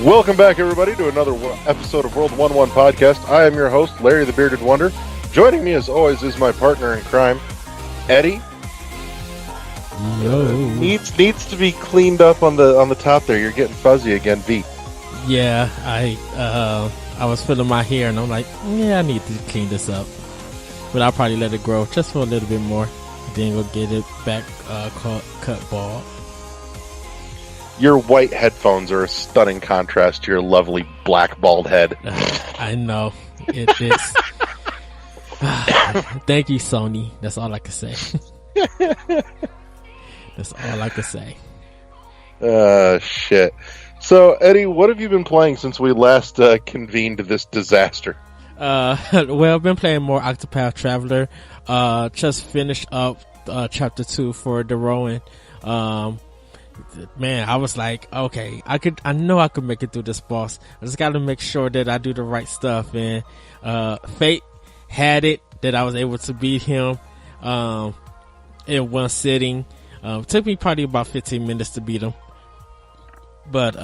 Welcome back, everybody, to another episode of World 1-1 Podcast. I am your host, Larry the Bearded Wonder. Joining me, as always, is my partner in crime, Eddie. Yo. Needs to be cleaned up on the top there. You're getting fuzzy again, V. Yeah, I was feeling my hair, and I'm like, yeah, I need to clean this up. But I'll probably let it grow just for a little bit more, then go get it back cut bald. Your white headphones are a stunning contrast to your lovely black bald head. I know. It is. Thank you, Sony. That's all I can say. That's all I can say. Shit. So, Eddie, what have you been playing since we last convened this disaster? Well, I've been playing more Octopath Traveler. Just finished up chapter 2 for the Rowan. Man, I was like, okay, I know I could make it through this boss. I just got to make sure that I do the right stuff. And fate had it that I was able to beat him in one sitting. It took me probably about 15 minutes to beat him, but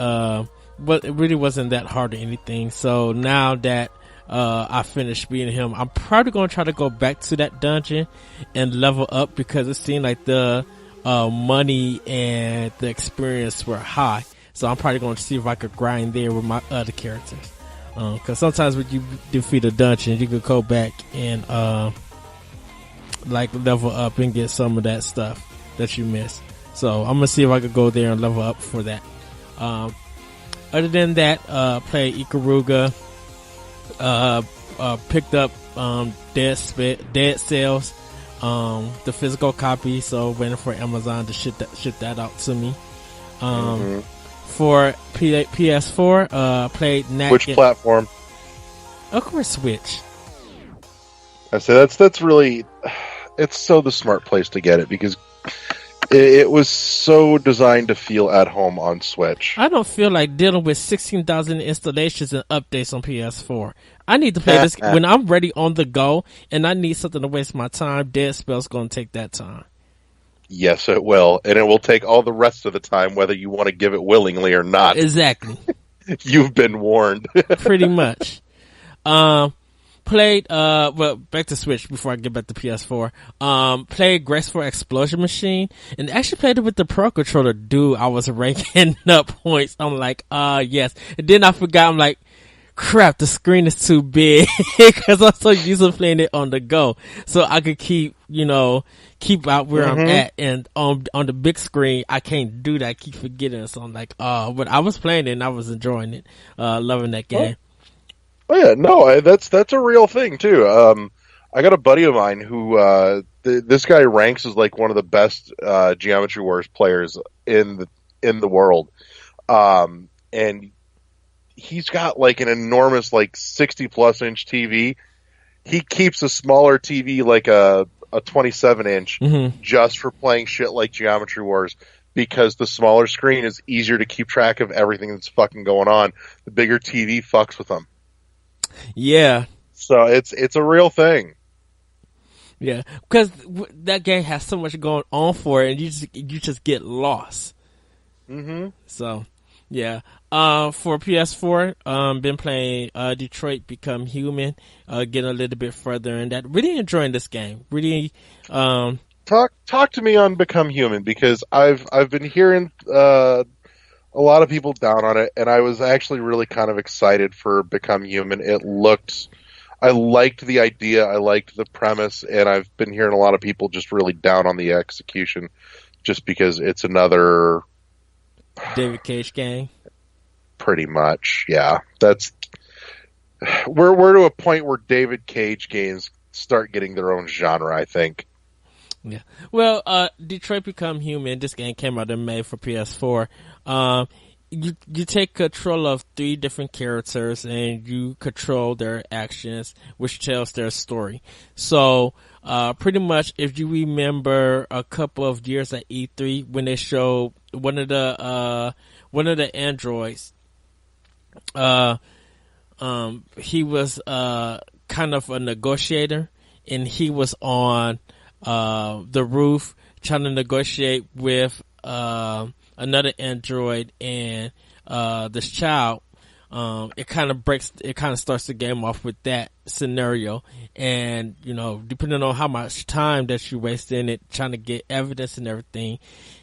it really wasn't that hard or anything. So now that I finished beating him, I'm probably going to try to go back to that dungeon and level up, because it seemed like the money and the experience were high. So I'm probably going to see if I could grind there with my other characters. Cause sometimes when you defeat a dungeon, you could go back and, like level up and get some of that stuff that you missed. So I'm gonna see if I could go there and level up for that. Other than that, played Ikaruga, picked up, Dead Cells, the physical copy, so waiting for Amazon to ship that out to me. For PS4, played Knack. Which platform? Of course, Switch. I say that's really, it's so the smart place to get it, because it was so designed to feel at home on Switch. I don't feel like dealing with 16,000 installations and updates on PS4. I need to play this when I'm ready on the go, and I need something to waste my time. Dead Spell's going to take that time. Yes, it will. And it will take all the rest of the time, whether you want to give it willingly or not. Exactly. You've been warned. Pretty much. Played, well, back to Switch before I get back to PS4. Played Graceful Explosion Machine, and actually played it with the Pro Controller. Dude, I was ranking up points. I'm like, yes. And then I forgot, I'm like, crap, the screen is too big, because I'm so used to playing it on the go. So I could keep out where I'm at, and on the big screen, I can't do that. I keep forgetting. So I'm like, but I was playing it and I was enjoying it. Loving that game. Oh yeah, no, that's a real thing too. I got a buddy of mine who, this guy ranks as like one of the best, Geometry Wars players in the world. And he's got like an enormous, like 60 plus inch TV. He keeps a smaller TV, like a 27 inch, just for playing shit like Geometry Wars, because the smaller screen is easier to keep track of everything that's fucking going on. The bigger TV fucks with them. Yeah. So it's a real thing. Yeah, because that game has so much going on for it, and you just get lost. So, yeah. For PS4, been playing Detroit Become Human, getting a little bit further in that. Really enjoying this game. Really. Talk to me on Become Human, because I've been hearing a lot of people down on it, and I was actually really kind of excited for Become Human. I liked the idea, I liked the premise, and I've been hearing a lot of people just really down on the execution, just because it's another David Cage game. Pretty much, yeah. We're to a point where David Cage games start getting their own genre, I think. Yeah. Well, Detroit Become Human, this game came out in May for PS4. You take control of 3 different characters, and you control their actions, which tells their story. So, pretty much, if you remember a couple of years at E3, when they showed one of the androids, he was, kind of a negotiator, and he was on, the roof trying to negotiate with, another android and this child it kind of starts the game off with that scenario. And, depending on how much time that you waste in it, trying to get evidence and everything,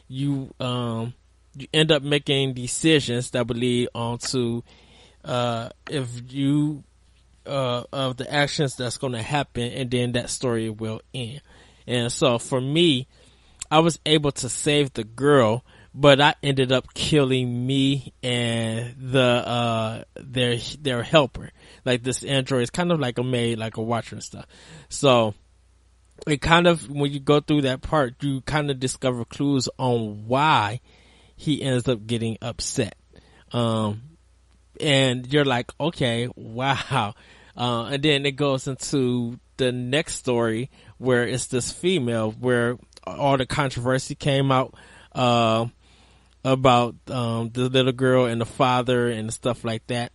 you end up making decisions that will lead on to, if you, of the actions that's going to happen, and then that story will end. And so for me, I was able to save the girl, but I ended up killing me and their helper. Like, this android is kind of like a maid, like a watcher and stuff. So it kind of, when you go through that part, you kind of discover clues on why he ends up getting upset. And you're like, okay, wow. And then it goes into the next story where it's this female, where all the controversy came out, about, the little girl and the father and stuff like that.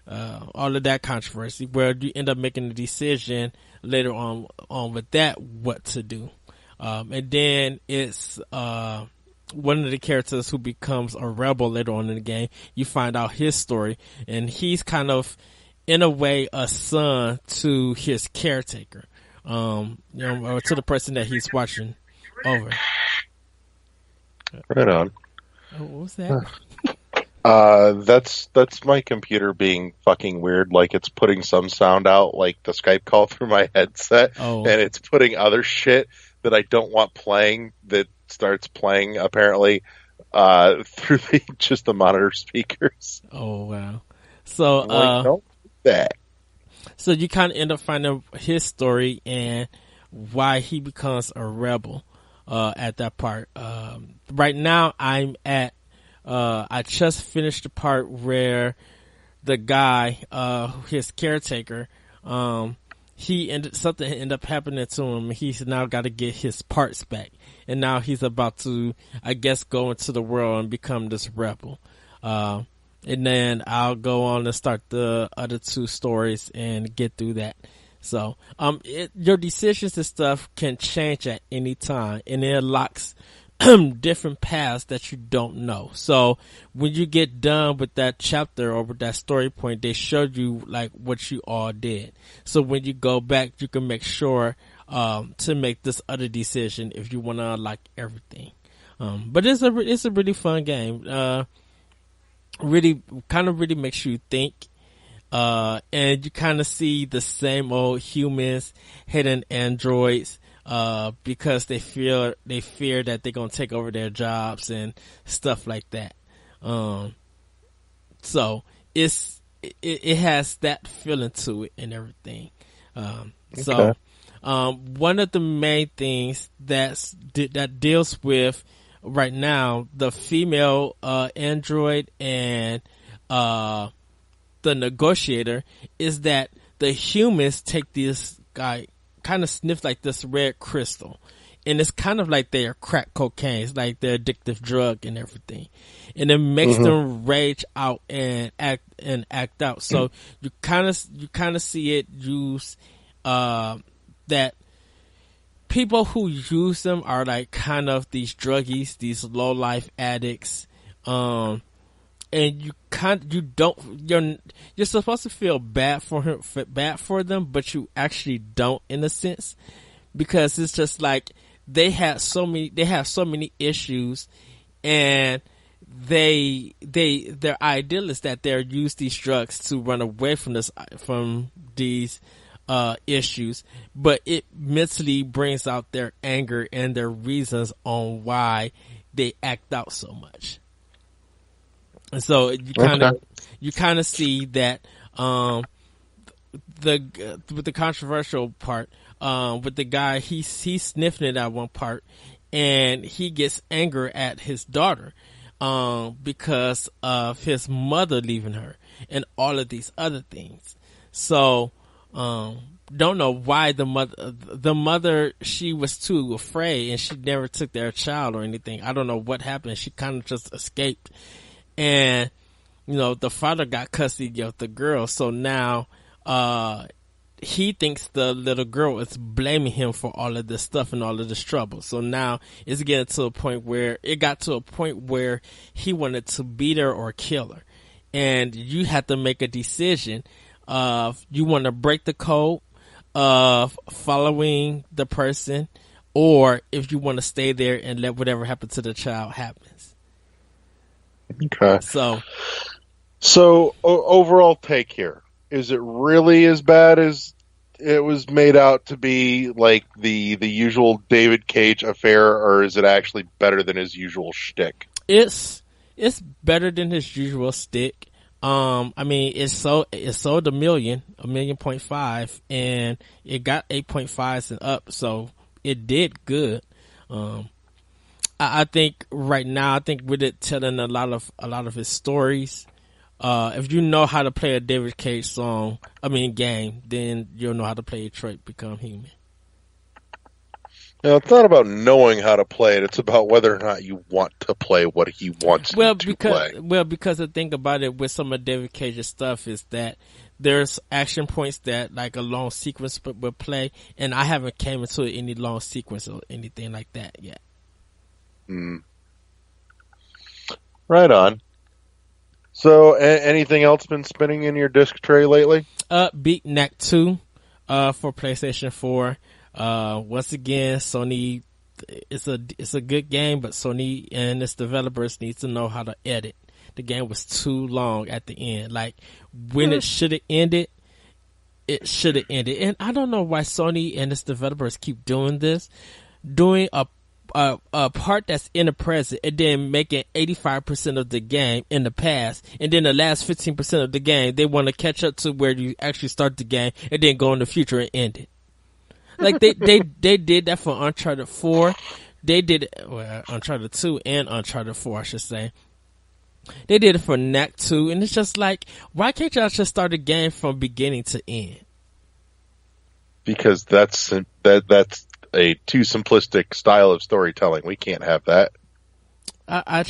All of that controversy, where you end up making a decision later on with that, what to do. And then it's, one of the characters who becomes a rebel later on in the game. You find out his story, and he's kind of, in a way, a son to his caretaker, or to the person that he's watching over. Right on. Oh, what was that? That's my computer being fucking weird. Like, it's putting some sound out, like the Skype call through my headset, and it's putting other shit that I don't want playing that starts playing, apparently, through just the monitor speakers. Oh, wow. So, don't do that. So you kind of end up finding his story and why he becomes a rebel, at that part. Right now I'm at, I just finished the part where the guy, his caretaker, something ended up happening to him. He's now got to get his parts back, and now he's about to, I guess, go into the world and become this rebel. And then I'll go on and start the other two stories and get through that. So, your decisions and stuff can change at any time, and it unlocks different paths that you don't know. So when you get done with that chapter or with that story point, they showed you like what you all did. So when you go back, you can make sure to make this other decision if you want to unlock everything. But it's a really fun game. Really makes you think. And you kind of see the same old humans hitting androids, because they fear that they're going to take over their jobs and stuff like that. So it has that feeling to it and everything. So, one of the main things that deals with right now, the female, android and, the negotiator, is that the humans take this guy, kind of sniff like this red crystal, and it's kind of like their crack cocaine. It's like their addictive drug and everything, and it makes them rage out and act out. So you kind of see it use, that people who use them are like kind of these druggies, these low life addicts, and you're supposed to feel bad for them, but you actually don't, in a sense, because it's just like they have so many issues, and their ideal is that they'll use these drugs to run away from these issues, but it mentally brings out their anger and their reasons on why they act out so much. And so you kind of see that, with the controversial part, with the guy, he's sniffing it at one part, and he gets anger at his daughter, because of his mother leaving her and all of these other things. So, don't know why the mother, she was too afraid, and she never took their child or anything. I don't know what happened. She kind of just escaped. And, the father got custody of the girl. So now, he thinks the little girl is blaming him for all of this stuff and all of this trouble. So now it got to a point where he wanted to beat her or kill her. and you have to make a decision of you want to break the code of following the person, or if you want to stay there and let whatever happened to the child happens. Okay. So Overall take here. Is it really as bad as it was made out to be, like the usual David Cage affair, or is it actually better than his usual shtick? it's better than his usual stick. I mean, it sold a million point five, and it got 8.5s and up, so it did good. I think right now, I think with it telling a lot of his stories, if you know how to play a David Cage game, then you'll know how to play Detroit Become Human. It's not about knowing how to play it. It's about whether or not you want to play what he wants you to play. Well, because the thing about it with some of David Cage's stuff is that there's action points that like a long sequence would play, and I haven't came into any long sequence or anything like that yet. Right on. So, anything else been spinning in your disc tray lately? Beat Knack 2, for PlayStation 4. Once again, Sony, it's a good game, but Sony and its developers need to know how to edit. The game was too long at the end. Like, when it should have ended, it should have ended. And I don't know why Sony and its developers keep doing this. Doing a part that's in the present and then making 85% of the game in the past, and then the last 15% of the game they want to catch up to where you actually start the game and then go in the future and end it. Like they did that for Uncharted 4. They did it, well, Uncharted 2 and Uncharted 4, I should say. They did it for Knack 2, and it's just like, why can't y'all just start a game from beginning to end? Because that's a too simplistic style of storytelling. We can't have that. I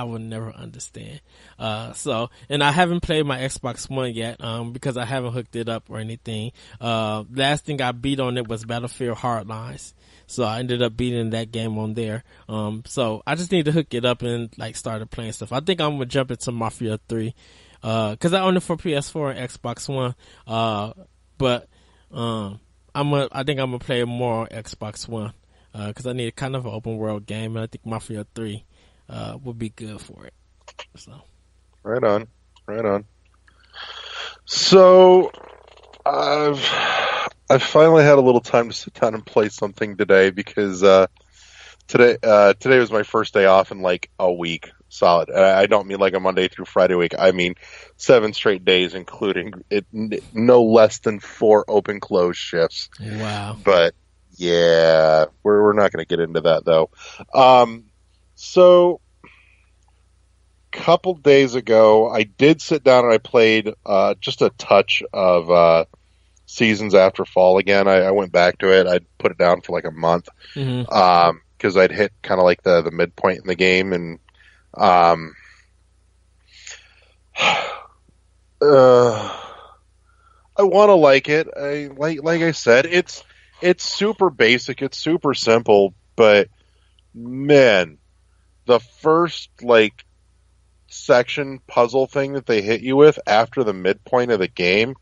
would never understand. And I haven't played my Xbox One yet, because I haven't hooked it up or anything. Last thing I beat on it was Battlefield Hardlines. So I ended up beating that game on there. So I just need to hook it up and like started playing stuff. I think I'm gonna jump into Mafia 3, cause I own it for PS4 and Xbox One. But I think I'm gonna play more on Xbox One, cause I need kind of an open world game, and I think Mafia 3, would be good for it. So. Right on. So, I've finally had a little time to sit down and play something today, because today was my first day off in like a week solid. I don't mean like a Monday through Friday week. I mean 7 straight days, including no less than 4 open close shifts. Wow. But yeah, we're not going to get into that though. So couple days ago, I did sit down and I played just a touch of Seasons After Fall again. I went back to it. I'd put it down for like a month, because I'd hit kind of like the midpoint in the game, and I want to like it. Like I said, it's super basic, it's super simple, but man, the first like section puzzle thing that they hit you with after the midpoint of the game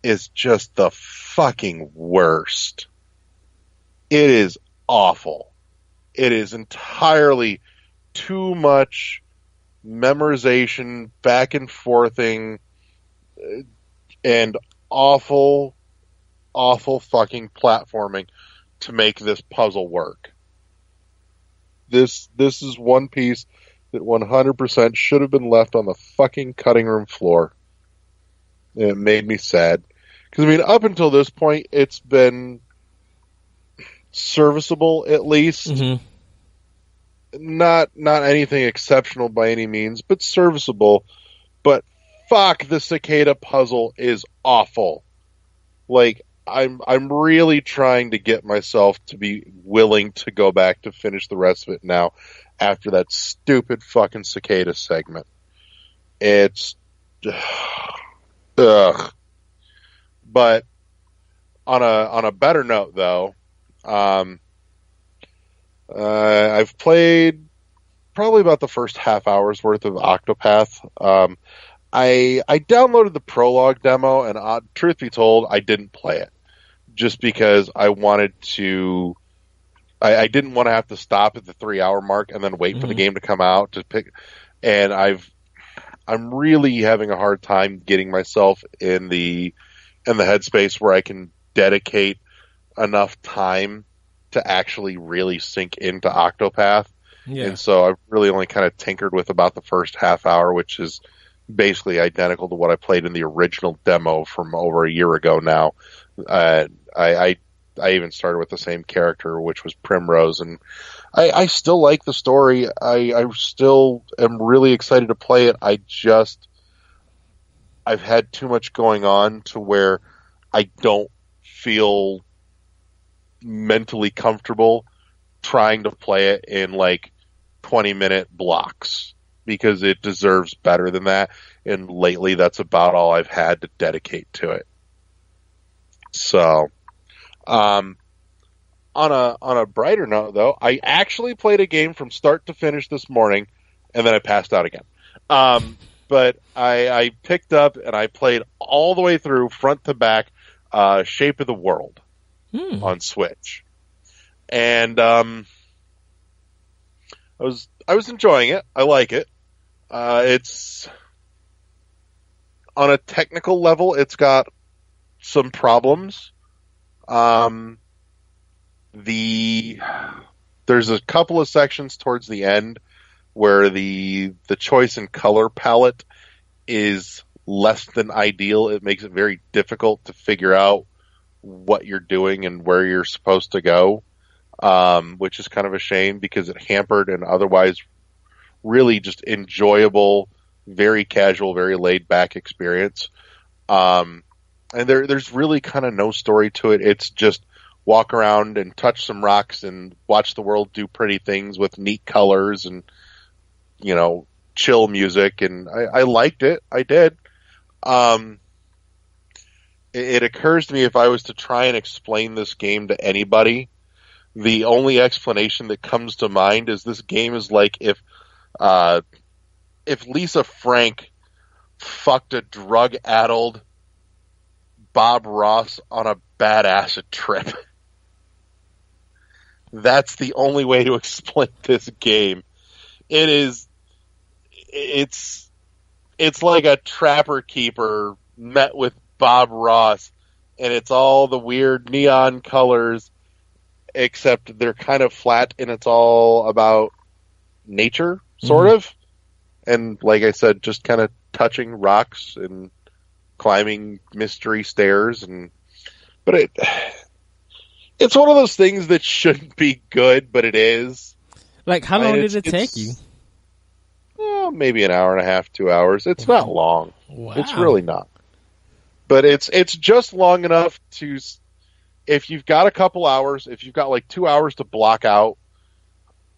is just the fucking worst. It is awful. It is entirely too much memorization, back and forthing, and awful fucking platforming to make this puzzle work. This is one piece that 100% should have been left on the fucking cutting room floor. And it made me sad. Because, I mean, up until this point, it's been serviceable, at least. Mm-hmm. Not anything exceptional by any means, but serviceable. But fuck, the cicada puzzle is awful. Like, I'm really trying to get myself to be willing to go back to finish the rest of it now, after that stupid fucking cicada segment. It's ugh. But on a better note, though, I've played probably about the first half hour's worth of Octopath. I downloaded the prologue demo, and truth be told, I didn't play it just because I wanted to. I didn't want to have to stop at the 3 hour mark and then wait for the game to come out to pick. And I'm really having a hard time getting myself in the headspace where I can dedicate enough time to actually really sink into Octopath. Yeah. And so I've really only kind of tinkered with about the first half hour, which is basically identical to what I played in the original demo from over a year ago now. I even started with the same character, which was Primrose, and I still like the story. I still am really excited to play it. I've had too much going on to where I don't feel mentally comfortable trying to play it in like 20-minute blocks because it deserves better than that. And lately, that's about all I've had to dedicate to it. So, on a brighter note, though, I actually played a game from start to finish this morning, and then I passed out again. But I picked up and I played all the way through, front to back, Shape of the World on Switch, and I was enjoying it. I like it. It's on a technical level, it's got some problems. There's a couple of sections towards the end where the choice in color palette is less than ideal. It makes it very difficult to figure out what you're doing and where you're supposed to go, which is kind of a shame because it hampered an otherwise really just enjoyable, very casual, very laid back experience. And there's really kind of no story to it. It's just walk around and touch some rocks and watch the world do pretty things with neat colors and, chill music. And I liked it. I did. It occurs to me if I was to try and explain this game to anybody, the only explanation that comes to mind is this game is like if Lisa Frank fucked a drug-addled Bob Ross on a bad acid trip. That's the only way to explain this game. It's like a Trapper Keeper met with Bob Ross, and it's all the weird neon colors, except they're kind of flat, and it's all about nature, sort of. And like I said, just kind of touching rocks and climbing mystery stairs, but it's one of those things that shouldn't be good, but it is. Like, how long did it take you? Well, maybe an hour and a half, 2 hours. It's not long. Wow. It's really not. But it's just long enough to, if you've got a couple hours, if you've got like 2 hours to block out,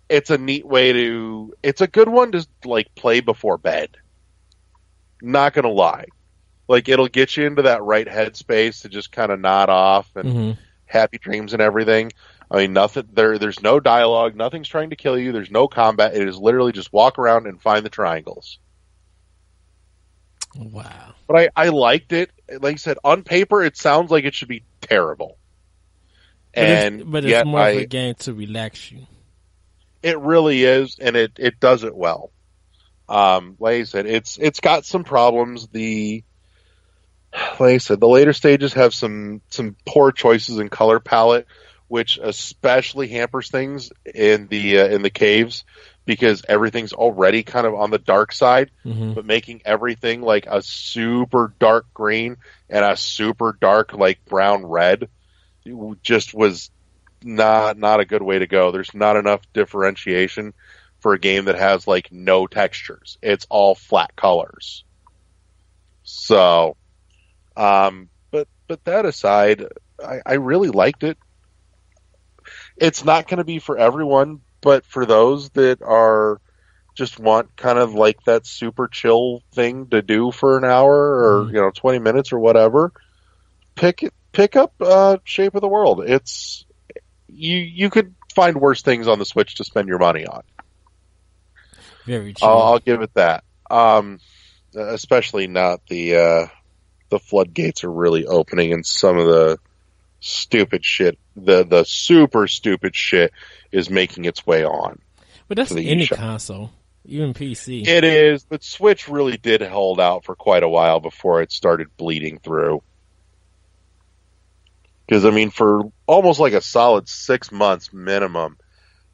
it's a neat way it's a good one to like play before bed. Not gonna lie. Like, it'll get you into that right headspace to just kind of nod off and happy dreams and everything. I mean, there's no dialogue, nothing's trying to kill you, there's no combat, it is literally just walk around and find the triangles. Wow. But I liked it. Like I said, on paper, it sounds like it should be terrible. But it's more of a game to relax you. It really is, and it does it well. Like I said, it's got some problems. Like I said, the later stages have some poor choices in color palette, which especially hampers things in the caves because everything's already kind of on the dark side, but making everything like a super dark green and a super dark like brown red just was not a good way to go. There's not enough differentiation for a game that has like no textures. It's all flat colors. So, but that aside, I really liked it. It's not going to be for everyone, but for those that are just want kind of like that super chill thing to do for an hour or 20 minutes or whatever, pick up Shape of the World. It's you could find worse things on the Switch to spend your money on. Very I'll, true. I'll give it that. Especially not the floodgates are really opening, and some of the stupid shit, the super stupid shit, is making its way on But to that's the any eShop. console, even PC. It is, but Switch really did hold out for quite a while before it started bleeding through. Because I mean, for almost like a solid 6 months minimum,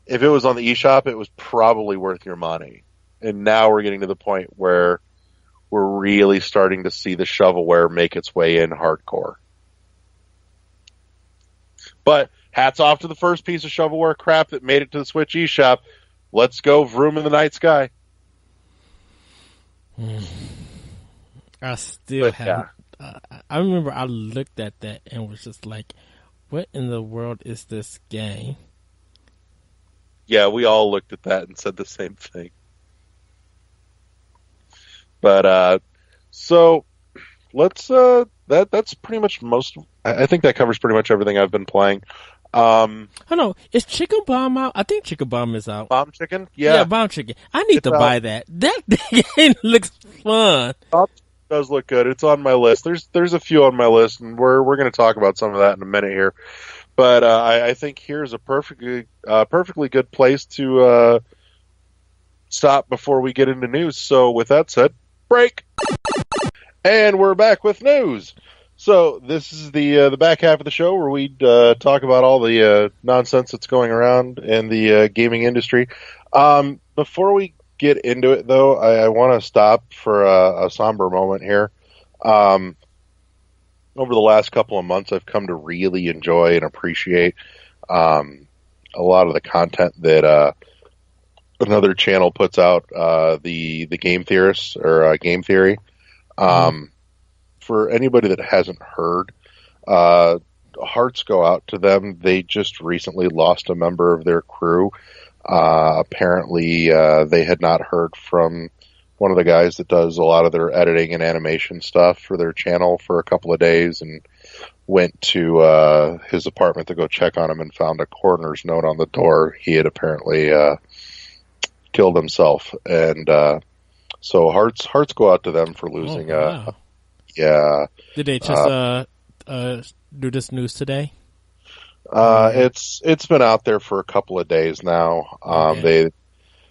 if it was on the eShop, it was probably worth your money. And now we're getting to the point where we're really starting to see the shovelware make its way in hardcore. But hats off to the first piece of shovelware crap that made it to the Switch eShop. Let's go, Vroom in the night sky. I still But haven't. yeah, I remember I looked at that and was just like, "What in the world is this game?" yeah, we all looked at that and said the same thing. But so let's that's pretty much most. I think that covers pretty much everything I've been playing. Oh no, is Chicken Bomb out? I think Chicken Bomb is out. Bomb Chicken, Yeah, yeah, Bomb Chicken. I need it's to out. buy that. That game looks fun. Bomb Chicken does look good. It's on my list. There's a few on my list, and we're going to talk about some of that in a minute here. But I think here's a perfectly good place to stop before we get into news. So with that said, break. And we're back with news. So this is the back half of the show where we talk about all the nonsense that's going around in the gaming industry. Before we get into it, though, I want to stop for a somber moment here. Um, Over the last couple of months, I've come to really enjoy and appreciate a lot of the content that another channel puts out, the Game Theorists or Game Theory. Mm. Um, for anybody that hasn't heard, uh, hearts go out to them. They just recently lost a member of their crew. Apparently, they had not heard from one of the guys that does a lot of their editing and animation stuff for their channel for a couple of days, and went to his apartment to go check on him and found a coroner's note on the door. He had apparently killed himself, and so hearts go out to them for Oh losing. wow! Yeah, Did they just uh, do this news today? Or it's been out there for a couple of days now. okay?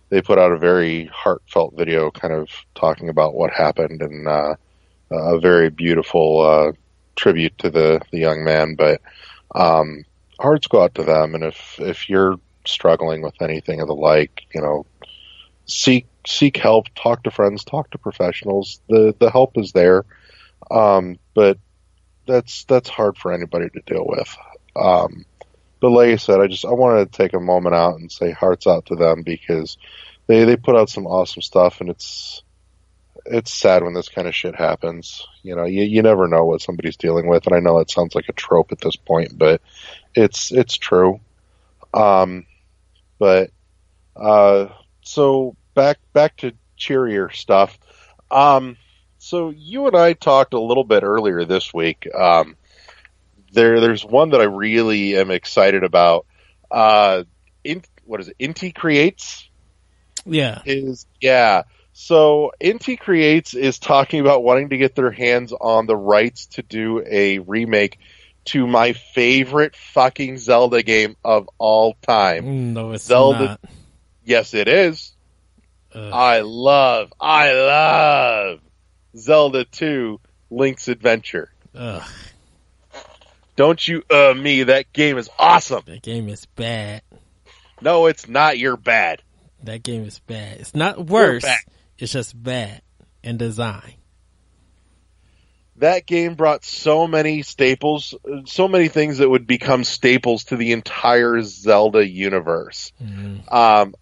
They put out a very heartfelt video, kind of talking about what happened, and a very beautiful tribute to the young man. But hearts go out to them, and if you're struggling with anything of the like, seek help, talk to friends, talk to professionals. The help is there, but that's hard for anybody to deal with. But like I said, I wanted to take a moment out and say hearts out to them, because they put out some awesome stuff, and it's sad when this kind of shit happens. You never know what somebody's dealing with, and I know it sounds like a trope at this point, but it's true. Um, but so back to cheerier stuff. So you and I talked a little bit earlier this week. There's one that I really am excited about. What is it? Inti Creates Yeah. is yeah. So Inti Creates is talking about wanting to get their hands on the rights to do a remake to my favorite fucking Zelda game of all time. No, it's Zelda. not. Yes, it is. Ugh. I love Zelda 2 Link's Adventure. Ugh. Don't you me, that game is awesome. That game is bad. No, it's not. You're bad. That game is bad. It's not You're worse. bad. It's just bad in design. That game brought so many staples, so many things that would become staples to the entire Zelda universe. Mm.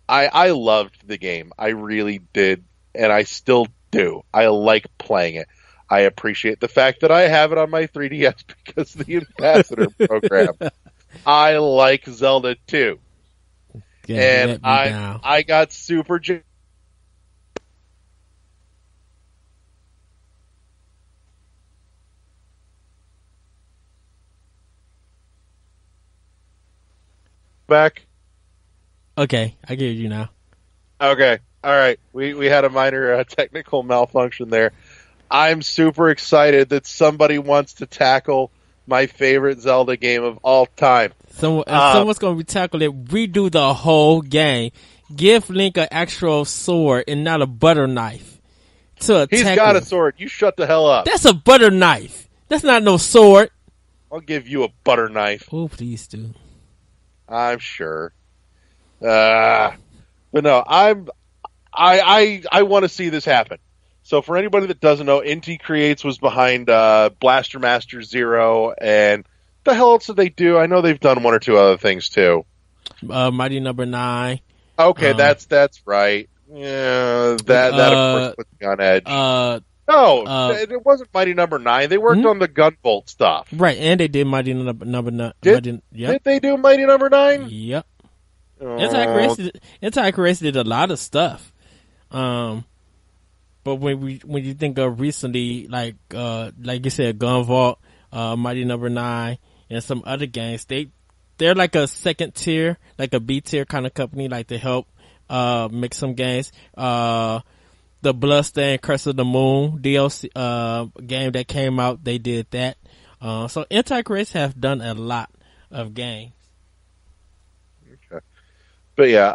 I loved the game. I really did, and I still do. I like playing it. I appreciate the fact that I have it on my 3DS because of the Ambassador program. I like Zelda 2. Yeah, you And let me down. I got super back. Okay, I get you now. Okay. All right, we had a minor technical malfunction there. I'm super excited that somebody wants to tackle my favorite Zelda game of all time. Someone's gonna be tackled it. Redo the whole game. Give Link an actual sword and not a butter knife to He's attack got a him. sword. You shut the hell up. That's a butter knife. That's not no sword. I'll give you a butter knife. Oh, please do. I'm sure. But no, I want to see this happen. So for anybody that doesn't know, Inti Creates was behind Blaster Master Zero, and the hell else did they do? I know they've done one or two other things too. Mighty Number 9. Okay, that's right. Yeah, that of course puts me on edge. No, it wasn't Mighty Number 9. They worked on the Gunvolt stuff. Right, and they did Mighty Number 9. Did they do Mighty Number 9? Yep. Oh. Anti-Race did a lot of stuff. But when you think of recently, like you said, Gunvolt, Mighty Number 9, and some other games, they're like a second tier, like a B tier kind of company, like to help make some games. The Bloodstained Curse of the Moon DLC game that came out, they did that. So Anti-Race have done a lot of games. Okay. But yeah,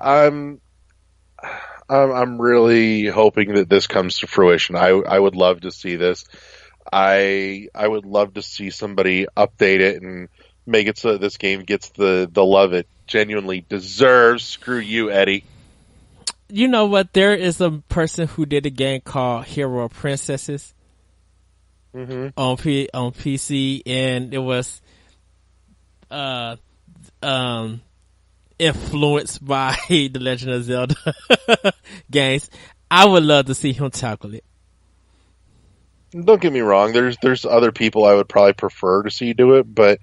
I'm really hoping that this comes to fruition. I would love to see this. I would love to see somebody update it and make it so that this game gets the love it genuinely deserves. Screw you, Eddie. You know what? There is a person who did a game called Hero Princesses on PC, and it was influenced by the Legend of Zelda games. I would love to see him tackle it. Don't get me wrong. There's other people I would probably prefer to see do it, but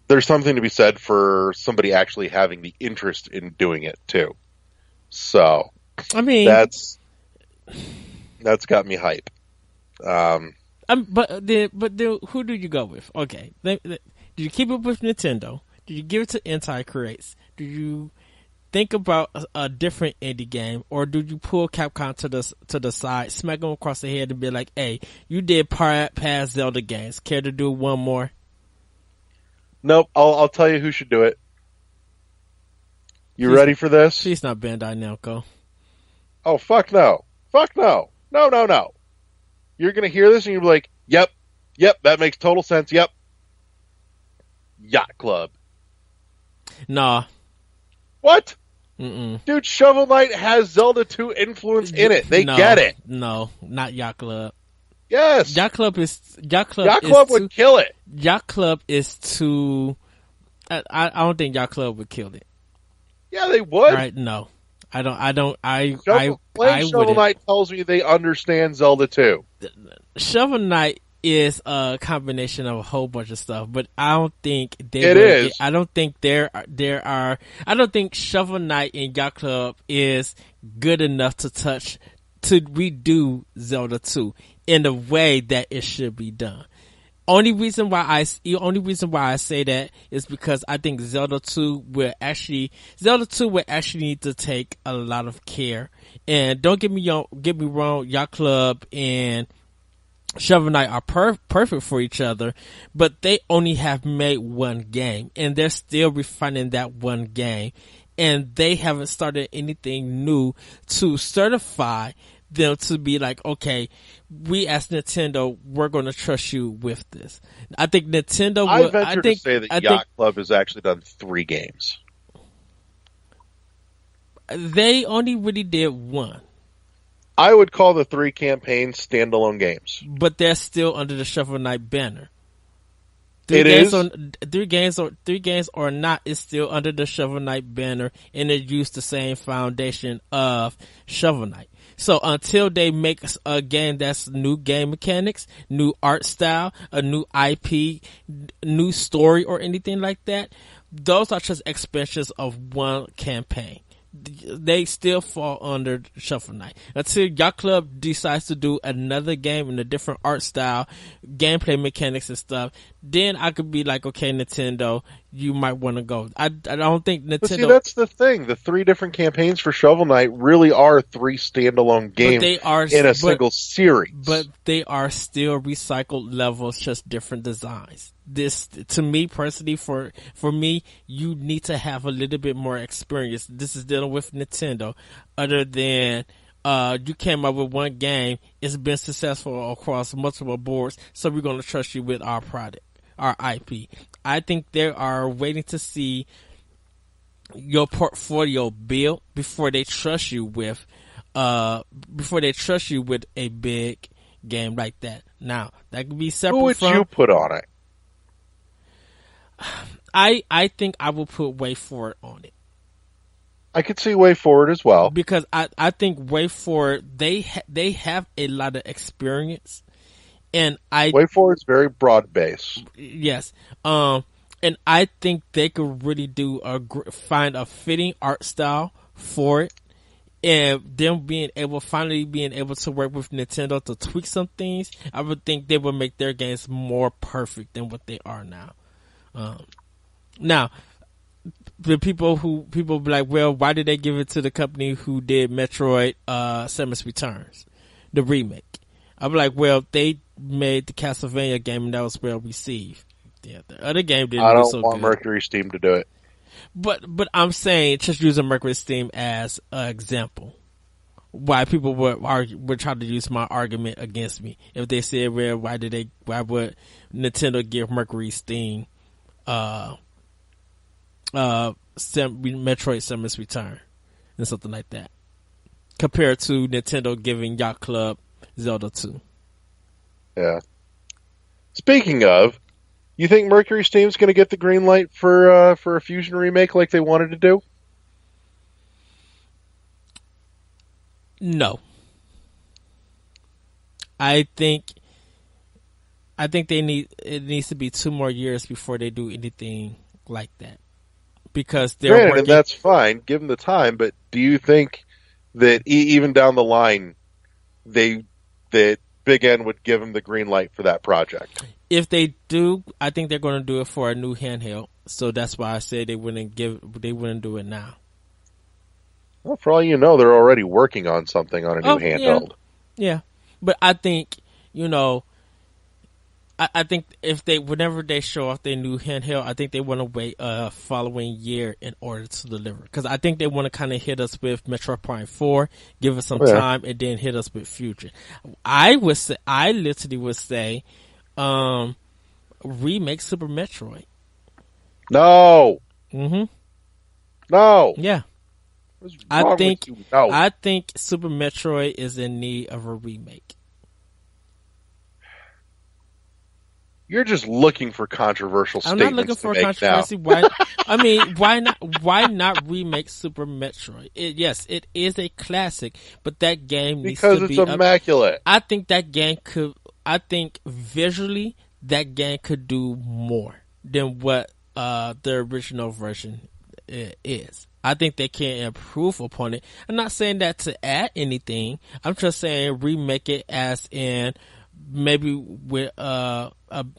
there's something to be said for somebody actually having the interest in doing it too. So, I mean, that's got me hype. But who do you go with? Okay, did you keep it with Nintendo? Did you give it to Anti-Creates? Do you think about a different indie game, or do you pull Capcom to the side, smack them across the head, and be like, "Hey, you did past Zelda games. Care to do one more?" Nope. I'll tell you who should do it. You ready for this? Please not Bandai Namco. Oh, fuck no. Fuck no. No. You're going to hear this and you'll be like, yep, that makes total sense. Yep. Yacht Club. Nah. What? Mm-mm. Dude, Shovel Knight has Zelda 2 influence in it. They get it. No, not Yacht Club. Yes. Yacht Club would kill it. Yacht Club is too... I don't think Yacht Club would kill it. Yeah, they would. Right? No, I don't. Shovel Knight tells me they understand Zelda 2. Shovel Knight is a combination of a whole bunch of stuff, but I don't think I don't think I don't think Shovel Knight and Yacht Club is good enough to redo Zelda 2 in the way that it should be done. Only reason why I say that is because I think Zelda 2 will actually need to take a lot of care. And don't get me wrong, Yacht Club and Shovel Knight are perfect for each other, but they only have made one game, and they're still refining that one game, and they haven't started anything new to certify them to be like, okay, we as Nintendo, we're going to trust you with this. I think Nintendo I venture to say that Yacht Club has actually done 3 games. They only really did one. I would call the 3 campaigns standalone games. But they're still under the Shovel Knight banner. 3 games or not, it's still under the Shovel Knight banner, and it used the same foundation of Shovel Knight. So until they make a game that's new game mechanics, new art style, a new IP, new story, or anything like that, those are just expansions of one campaign. They still fall under Shovel Knight. Until Yacht Club decides to do another game in a different art style, gameplay mechanics and stuff, then I could be like, okay, Nintendo, you might want to go. I don't think But see, Nintendo, that's the thing. The three different campaigns for Shovel Knight really are three standalone but games they are, in a but single but series. they are still recycled levels, just different designs. This, to me personally, for me, you need to have a little bit more experience. This is dealing with Nintendo, other than you came up with one game, it's been successful across multiple boards, so we're going to trust you with our product, our IP. I think they are waiting to see your portfolio build before they trust you with a big game like that. Now, that could be Who separate would you from, put on it? I think I will put Way Forward on it, I could see Way Forward as well. because I think Way Forward, they have a lot of experience, and Way Forward's very broad base. yes, and I think they could really find a fitting art style for it, and them finally being able to work with Nintendo to tweak some things. I would think they would make their games more perfect than what they are now. Now, the people be like, well, why did they give it to the company who did Metroid Samus Returns, the remake? I'm like, well, they made the Castlevania game and that was well received. Yeah, the other game I didn't do don't so want good. Mercury Steam to do it. But I'm saying, just using Mercury Steam as an example, why people would try to use my argument against me if they said, well, why would Nintendo give Mercury Steam Metroid Samus Return and something like that, compared to Nintendo giving Yacht Club Zelda 2. Yeah. Speaking of, you think Mercury Steam's going to get the green light for a Fusion remake like they wanted to do? No, I think it needs to be 2 more years before they do anything like that, because they're Granted, and working. that's fine, give them the time. But do you think that even down the line, that Big N would give them the green light for that project? If they do, I think they're going to do it for a new handheld. So that's why I said they wouldn't do it now. Well, for all you know, they're already working on something on a new Oh yeah, handheld. yeah. But I think, you know, I think if whenever they show off their new handheld, I think they want to wait a following year in order to deliver. Because I think they want to kind of hit us with Metroid Prime 4, give us some Oh, yeah. time, and then hit us with Future. I literally would say, remake Super Metroid. No, Mm-hmm. no. Yeah. What's I wrong think with you? No. I think Super Metroid is in need of a remake. You're just looking for controversial I'm not looking statements to for a make now. controversy. Why? I mean, why not? Why not remake Super Metroid? Yes, it is a classic, but that game needs Because to it's be up. immaculate. I think that game could. I think visually that game could do more than what the original version is. I think they can improve upon it. I'm not saying that to add anything. I'm just saying remake it as in maybe with a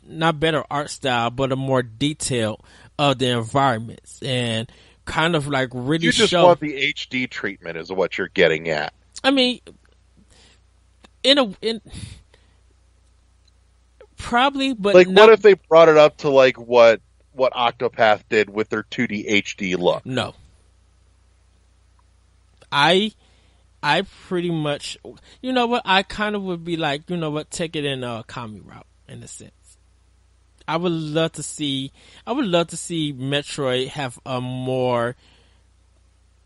not better art style, but a more detailed of the environments, and kind of like really You just show. want the HD treatment, is what you're getting at. I mean, in probably, but Like, what not. if they brought it up to like what Octopath did with their 2D HD look? No, I pretty much, you know what, I kind of would be like, you know what, take it in a Kami route in a sense. I would love to see Metroid have a more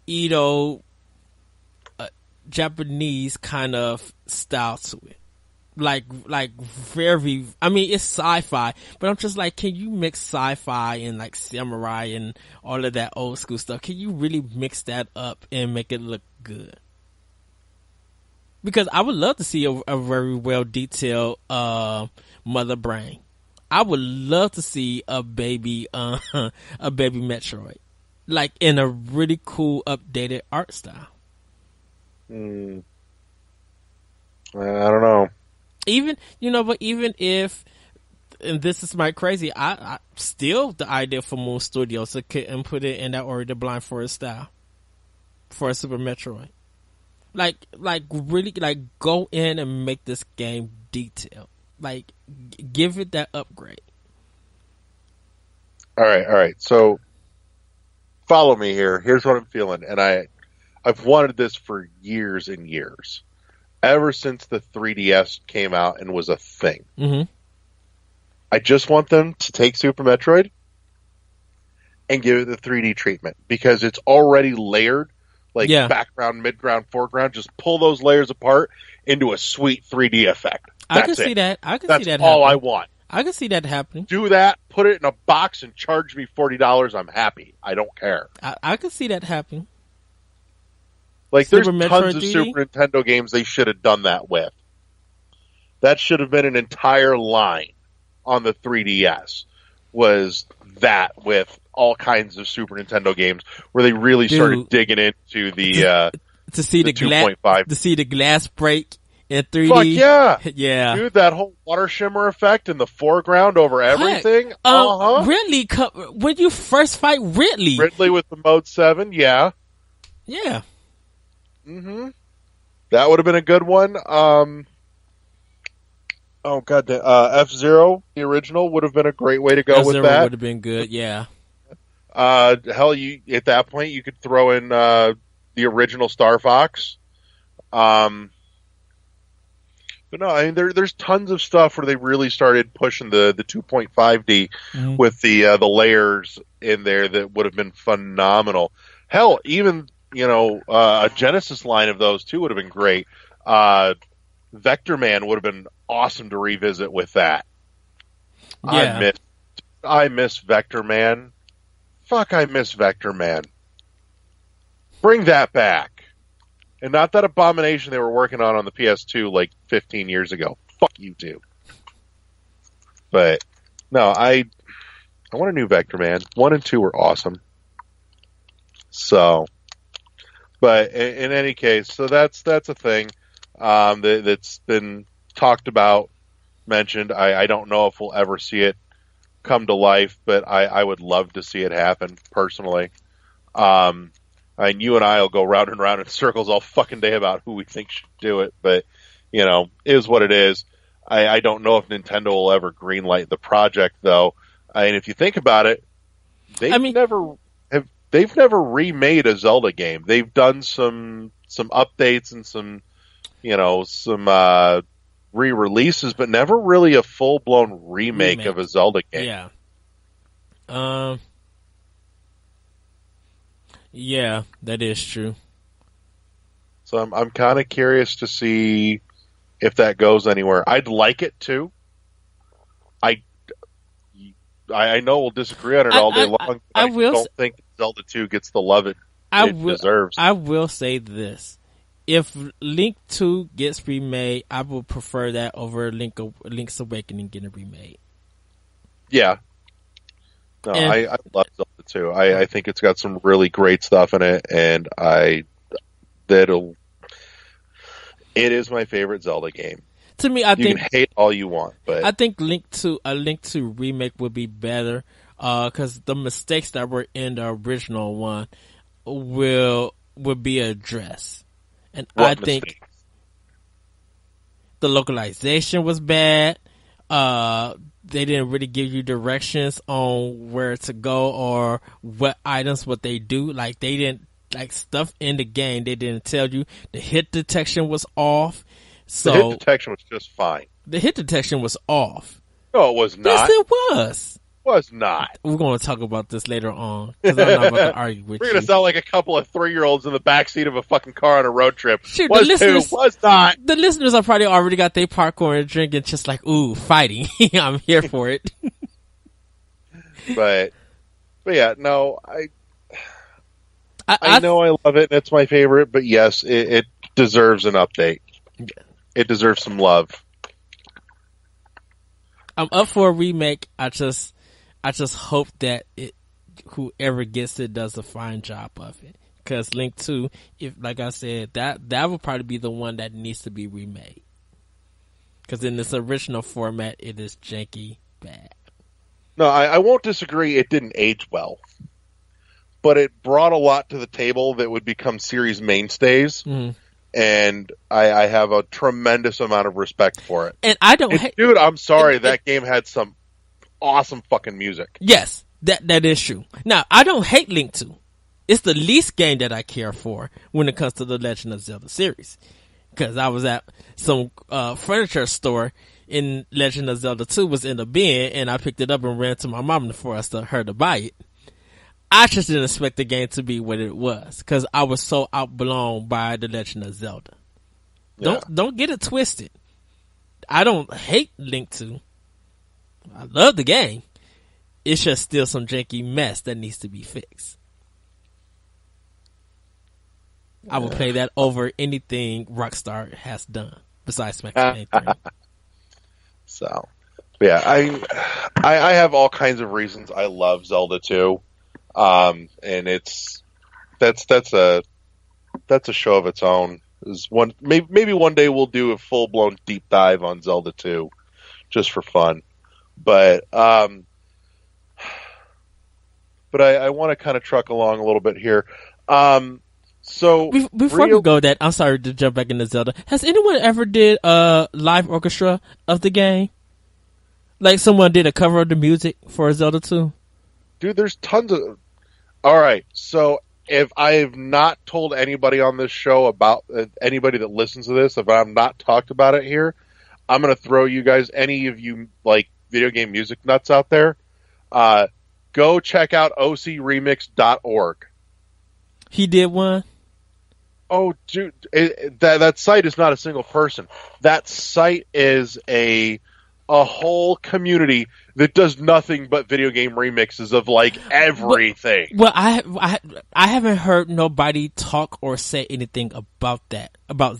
Edo Japanese kind of style to it. Like very, I mean, it's sci-fi, but I'm just like, can you mix sci-fi and like samurai and all of that old school stuff? Can you really mix that up and make it look good? Because I would love to see a very well detailed Mother Brain. I would love to see a baby Metroid, like in a really cool updated art style. Hmm. I don't know. Even, you know, but even if and this is my crazy. I still the idea for Moon Studios to put it in that Ori the Blind Forest style for a Super Metroid. Like really, like go in and make this game detailed. Like give it that upgrade. All right. So follow me here. Here's what I'm feeling, and I've wanted this for years and years, ever since the 3DS came out and was a thing. Mm-hmm. I just want them to take Super Metroid and give it the 3D treatment because it's already layered, like background, midground, foreground. Just pull those layers apart into a sweet 3D effect. I can see that. That's all I want. I can see that happening. Do that, put it in a box, and charge me $40. I'm happy. I don't care. I can see that happening. Like, there's tons of Super Nintendo games they should have done that with. That should have been an entire line on the 3DS, was that with all kinds of Super Nintendo games where they really started digging into the to see the 2.5. To see the glass break in 3D. Fuck yeah. Yeah. Dude, that whole water shimmer effect in the foreground over everything. Ridley, when you first fight Ridley. Ridley with the Mode 7, yeah. Yeah. Mm-hmm. That would have been a good one. Oh god, F-Zero, the original, would have been a great way to go with that. Would have been good, yeah. Hell, you at that point you could throw in the original Star Fox. But no, I mean there's tons of stuff where they really started pushing the 2.5D with the layers in there that would have been phenomenal. Hell, even a Genesis line of those too would have been great. Vector Man would have been awesome to revisit with that. Yeah. I miss Vector Man. Fuck, I miss Vector Man. Bring that back. And not that abomination they were working on the PS2 like 15 years ago. Fuck you too. But no, I want a new Vector Man. 1 and 2 were awesome. So, but in any case, so that's a thing. That's been talked about, mentioned. I don't know if we'll ever see it come to life, but I would love to see it happen personally. You and I will go round and round in circles all fucking day about who we think should do it, but it is what it is. I don't know if Nintendo will ever greenlight the project though. And if you think about it, they've never remade a Zelda game. They've done some updates and some re-releases, but never really a full-blown remake of a Zelda game. Yeah. Yeah, that is true. So I'm kind of curious to see if that goes anywhere. I'd like it to. I know we'll disagree on it all day long. But I don't think Zelda 2 gets the love it deserves. I will say this. If Link 2 gets remade, I would prefer that over Link's Awakening getting remade. Yeah. No, I love Zelda 2. I think it's got some really great stuff in it, and it is my favorite Zelda game. To me, you can hate all you want, but I think a Link 2 remake would be better, because the mistakes that were in the original one would be addressed. And I think the localization was bad. They didn't really give you directions on where to go or what items, what they do. Like they didn't, like stuff in the game, they didn't tell you. The hit detection was off. So the hit detection was just fine. The hit detection was off. No, it was not. Yes, it was. Was not. We're going to talk about this later on because I'm not about to argue with you. We're going to sound like a couple of 3-year-olds in the backseat of a fucking car on a road trip. Shoot, was not. The listeners are probably already got their popcorn and drinking, just like, ooh, fighting. I'm here for it. but yeah, no, I know I love it and it's my favorite, but yes, it deserves an update. It deserves some love. I'm up for a remake. I just hope that whoever gets it does a fine job of it. Because Link 2, if like I said, that would probably be the one that needs to be remade. Because in this original format, it is janky bad. No, I won't disagree. It didn't age well, but it brought a lot to the table that would become series mainstays, Mm. and I have a tremendous amount of respect for it. And I don't And hate. dude, I'm sorry, And that game had some awesome fucking music. yes, that is true. Now I don't hate Link 2. It's the least game that I care for when it comes to the Legend of Zelda series. Because I was at some furniture store in Legend of Zelda 2 was in the bin, and I picked it up and ran to my mom for her to buy it. I just didn't expect the game to be what it was because I was so outblown by the Legend of Zelda. Yeah. Don't get it twisted. I don't hate Link 2. I love the game. It's just still some janky mess that needs to be fixed. I would play that over anything Rockstar has done besides Max Payne 3. So, yeah, I have all kinds of reasons I love Zelda 2, and that's a show of its own. Maybe one day we'll do a full blown deep dive on Zelda 2, just for fun. But I want to kind of truck along a little bit here. So before we go that, I'm sorry to jump back into Zelda. Has anyone ever did a live orchestra of the game? Like someone did a cover of the music for Zelda 2? Dude, there's tons of... Alright, so if I have not told anybody on this show about anybody that listens to this, if I've not talked about it here, I'm going to throw you guys, any of you like video game music nuts out there, go check out ocremix.org. He did one? Oh, dude, that site is not a single person. That site is a whole community that does nothing but video game remixes of like everything. Well, I haven't heard nobody talk or say anything about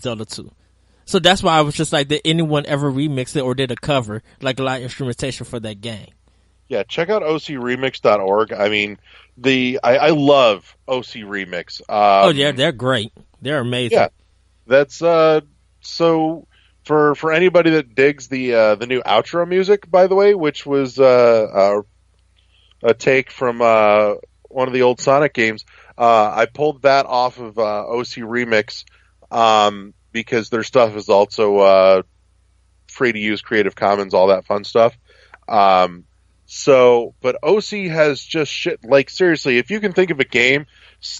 Zelda 2. So that's why I was just like, did anyone ever remix it or did a cover, like a live instrumentation for that game? Yeah, check out ocremix.org. I mean, I love OC Remix. Oh yeah, they're great. They're amazing. Yeah, that's so for anybody that digs the new outro music, by the way, which was a take from one of the old Sonic games. I pulled that off of OC Remix because their stuff is also free to use, Creative Commons, all that fun stuff. But OC has just shit. Like seriously, if you can think of a game,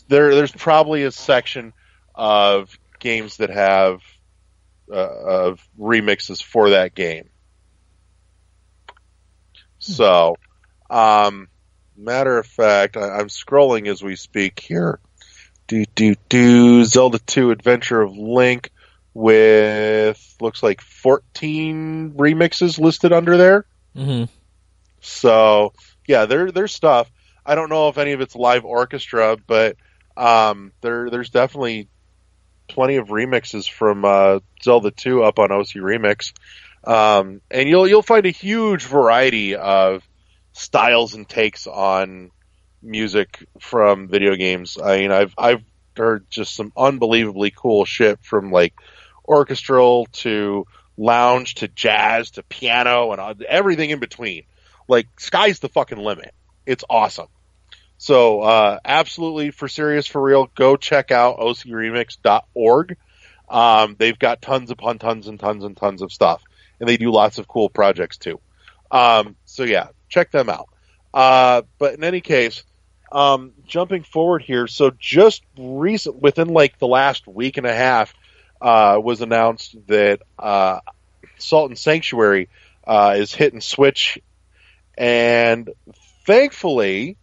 there's probably a section of games that have of remixes for that game. So, matter of fact, I'm scrolling as we speak here. Zelda 2 Adventure of Link with looks like 14 remixes listed under there. Mm-hmm. So yeah, there's stuff. I don't know if any of it's live orchestra, but there's definitely plenty of remixes from Zelda 2 up on OC Remix, and you'll find a huge variety of styles and takes on music from video games. I mean, I've heard just some unbelievably cool shit from like orchestral to lounge to jazz to piano and everything in between. Like, sky's the fucking limit. It's awesome. So, absolutely, for serious, for real, go check out ocremix.org. They've got tons upon tons and tons and tons of stuff. And they do lots of cool projects, too. So, yeah, check them out. But in any case, jumping forward here, so just within, like, the last week and a half, was announced that Salt and Sanctuary is hitting Switch. And thankfully,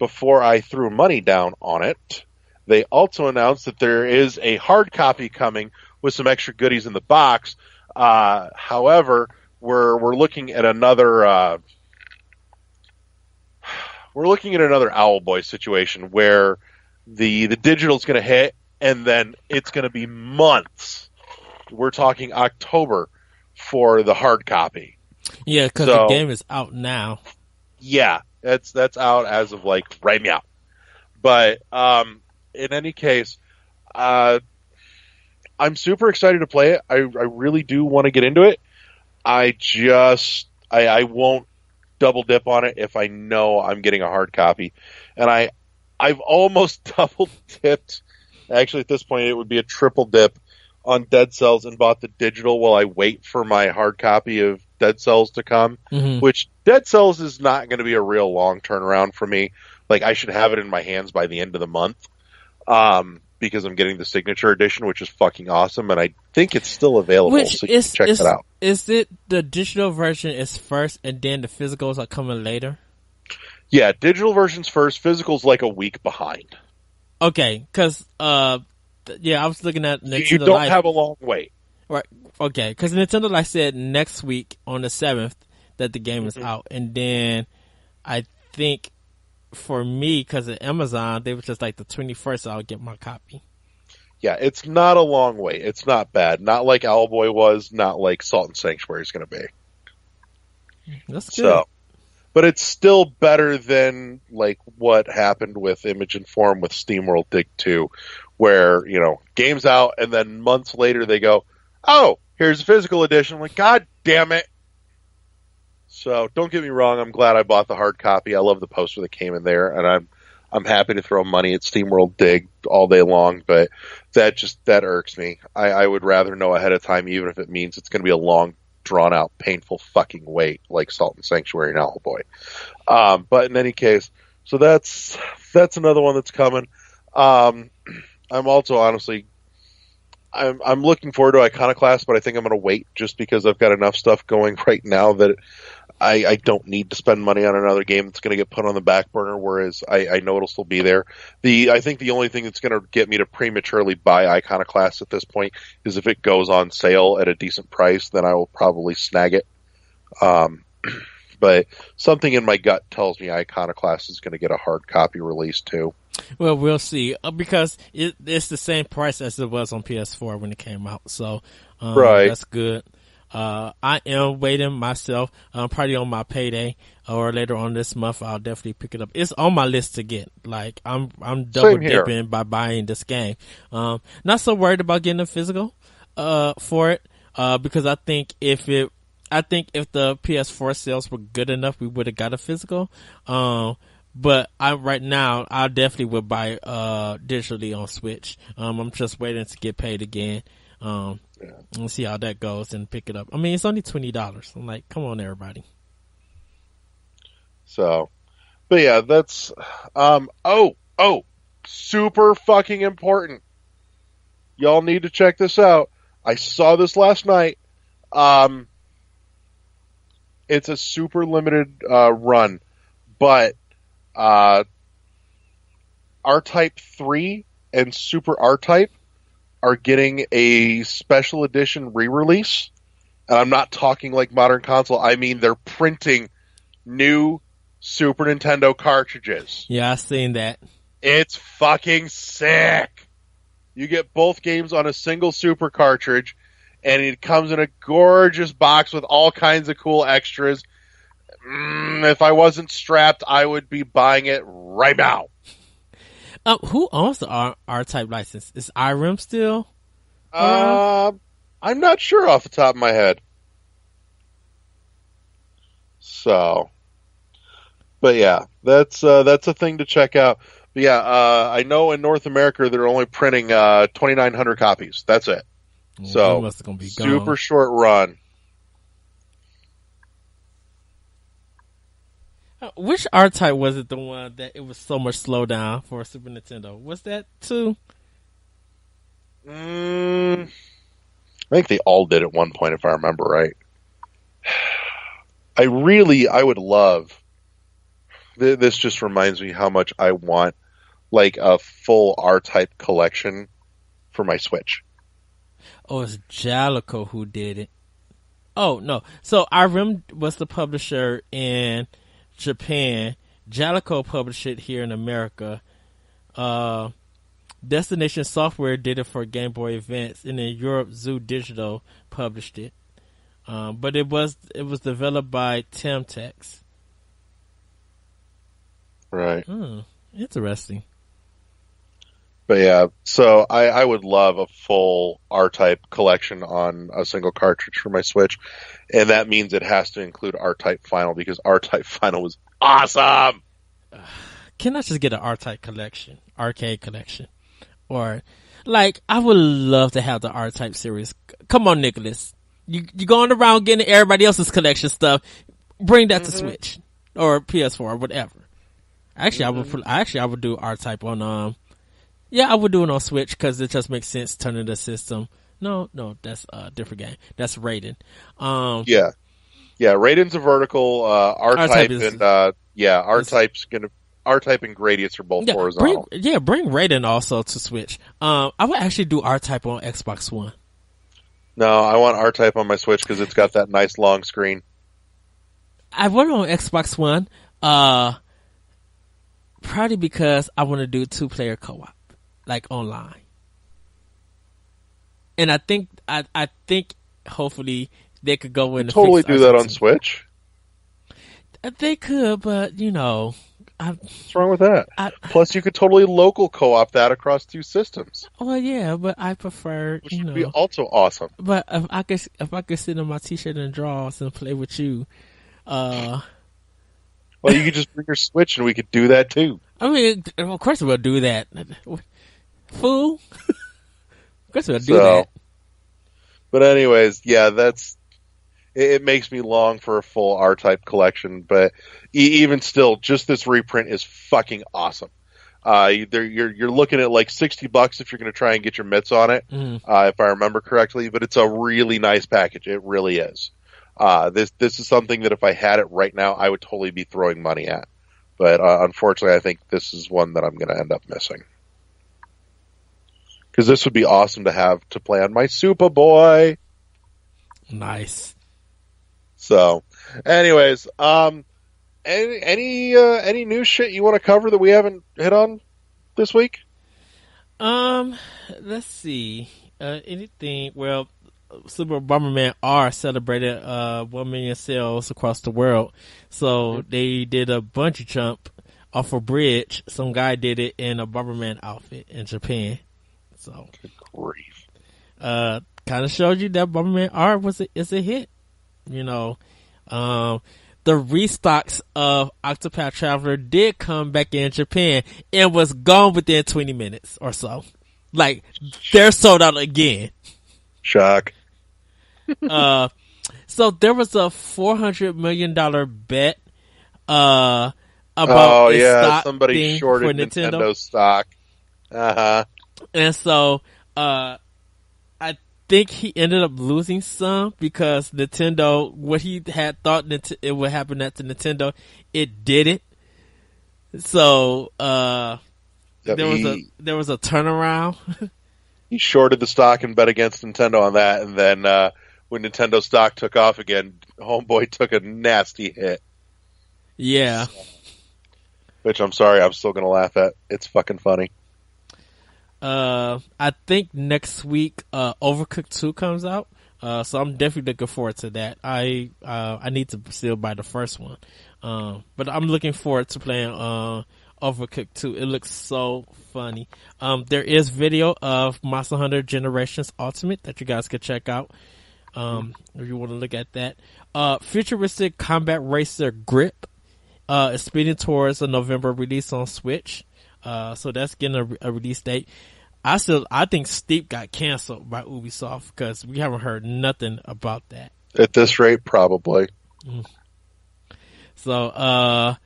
before I threw money down on it, they also announced that there is a hard copy coming with some extra goodies in the box. However, we're looking at another Owlboy situation where the digital's going to hit and then it's going to be months. We're talking October for the hard copy. Yeah, because the game is out now. Yeah, that's out as of like right now. But in any case, I'm super excited to play it. I really do want to get into it. I won't double dip on it if I know I'm getting a hard copy. And I've almost double dipped. Actually, at this point, it would be a triple dip on Dead Cells and bought the digital while I wait for my hard copy of Dead Cells to come, Mm-hmm. which Dead Cells is not going to be a real long turnaround for me. Like, I should have it in my hands by the end of the month, because I'm getting the signature edition, which is fucking awesome, and I think it's still available, so you can check that out. Is it the digital version is first and then the physicals are coming later? Yeah, digital version's first, physical's like a week behind. Okay, because yeah, I was looking at Nintendo You don't Life. have a long wait. Right. Okay, because Nintendo Life said next week on the 7th that the game is out, and then I think for me, because of Amazon, they was just like the 21st I'll get my copy. Yeah, it's not a long wait. It's not bad. Not like Owlboy was, not like Salt and Sanctuary is going to be. That's good. So, but it's still better than like what happened with Image and Form with SteamWorld Dig 2, where, you know, game's out and then months later they go, oh, here's the physical edition. I'm like, God damn it. So don't get me wrong, I'm glad I bought the hard copy. I love the poster that came in there, and I'm happy to throw money at SteamWorld Dig all day long, but that irks me. I would rather know ahead of time, even if it means it's going to be a long, drawn out, painful fucking wait, like Salt and Sanctuary and Owlboy. But in any case, so that's another one that's coming. I'm also honestly, I'm looking forward to Iconoclast, but I think I'm going to wait just because I've got enough stuff going right now that I don't need to spend money on another game that's going to get put on the back burner, whereas I know it'll still be there. I think the only thing that's going to get me to prematurely buy Iconoclast at this point is if it goes on sale at a decent price, then I will probably snag it. But something in my gut tells me Iconoclast is going to get a hard copy release too. Well, we'll see, because it's the same price as it was on PS4 when it came out, so Right. that's good. I am waiting myself, probably on my payday or later on this month. I'll definitely pick it up. It's on my list to get. Like, I'm double dipping by buying this game. Not so worried about getting a physical, for it, because I think if the PS4 sales were good enough, we would have got a physical. But right now, I definitely would buy, digitally on Switch. I'm just waiting to get paid again. And see how that goes and pick it up. I mean, it's only $20. I'm like, come on, everybody. So, but yeah, that's, super fucking important. Y'all need to check this out. I saw this last night. It's a super limited, run, but, R-Type 3 and Super R-Type are getting a special edition re-release. And I'm not talking like modern console. I mean, they're printing new Super Nintendo cartridges. Yeah, I've seen that. It's fucking sick. You get both games on a single Super cartridge, and it comes in a gorgeous box with all kinds of cool extras. If I wasn't strapped, I would be buying it right now. Who owns the R-Type license? Is IREM still? I'm not sure off the top of my head. So, but yeah, that's a thing to check out. But yeah, I know in North America they're only printing 2,900 copies. That's it. So Must gonna be super gone. short run. Which R-Type was it? The one that it was so much slowdown for Super Nintendo? Was that too? I think they all did at one point, if I remember right. I would love. This just reminds me how much I want, like, a full R-Type collection for my Switch. Oh, it's Jalico who did it. Oh no! So IREM was the publisher in Japan. Jalico published it here in America. Destination Software did it for Game Boy Advance, and in Europe, Zoo Digital published it. But it was developed by Temtex. Right. Interesting. But yeah, so I would love a full R-Type collection on a single cartridge for my Switch, and that means it has to include R-Type Final because R-Type Final was awesome. Can I just get an R-Type collection, arcade collection, or like I would love to have the R-Type series. Come on, Nicholas, you going around getting everybody else's collection stuff. Bring that to Switch or PS4 or whatever. Actually, I would do R-Type on Yeah, I would do it on Switch because it just makes sense turning the system. No, that's a different game. That's Raiden. Yeah, yeah. Raiden's a vertical. R-Type is, and R-Type and Gradius are both horizontal. Bring Raiden also to Switch. I would actually do R-Type on Xbox One. No, I want R-Type on my Switch because it's got that nice long screen. I want it on Xbox One, probably because I want to do 2-player co-op, like online. And I think hopefully they could go in and totally fix do that on Switch. They could, but what's wrong with that? Plus, you could totally local co-op that across 2 systems. Well, yeah, but I prefer, which would be also awesome. But if I could sit in my t-shirt and drawers and play with you, well, you could just bring your Switch and we could do that too. I mean, of course we'll do that, fool. Of course we'll do that. But anyways, yeah, it makes me long for a full R-Type collection, but even still, just this reprint is fucking awesome. You're looking at like $60 if you're going to try and get your mitts on it, if I remember correctly. But it's a really nice package. It really is. This is something that if I had it right now, I would totally be throwing money at. But unfortunately, I think this is one that I'm going to end up missing. Because this would be awesome to have to play on my Superboy. Nice. So, anyways, any new shit you want to cover that we haven't hit on this week? Let's see. Anything? Well, Super Bomberman R celebrated 1 million sales across the world. So they did a bungee jump off a bridge. Some guy did it in a Bomberman outfit in Japan. So, good grief. Kind of showed you that Bomberman R is a hit. The restocks of Octopath Traveler did come back in Japan and was gone within 20 minutes or so. Like, they're sold out again. Shock. So there was a $400 million bet about stock somebody shorted for Nintendo stock. And so I think he ended up losing some because Nintendo, what he had thought it would happen at the Nintendo, it didn't. So there was a turnaround. He shorted the stock and bet against Nintendo on that, and then when Nintendo stock took off again, Homeboy took a nasty hit. Yeah. Which I'm sorry, I'm still gonna laugh at. It's fucking funny. I think next week Overcooked 2 comes out. So I'm definitely looking forward to that. I need to still buy the first one. But I'm looking forward to playing Overcooked 2. It looks so funny. There is video of Monster Hunter Generations Ultimate that you guys could check out. If you want to look at that. Futuristic Combat Racer Grip is speeding towards a November release on Switch. So that's getting a release date. I think Steep got canceled by Ubisoft because we haven't heard nothing about that. At this rate, probably. So,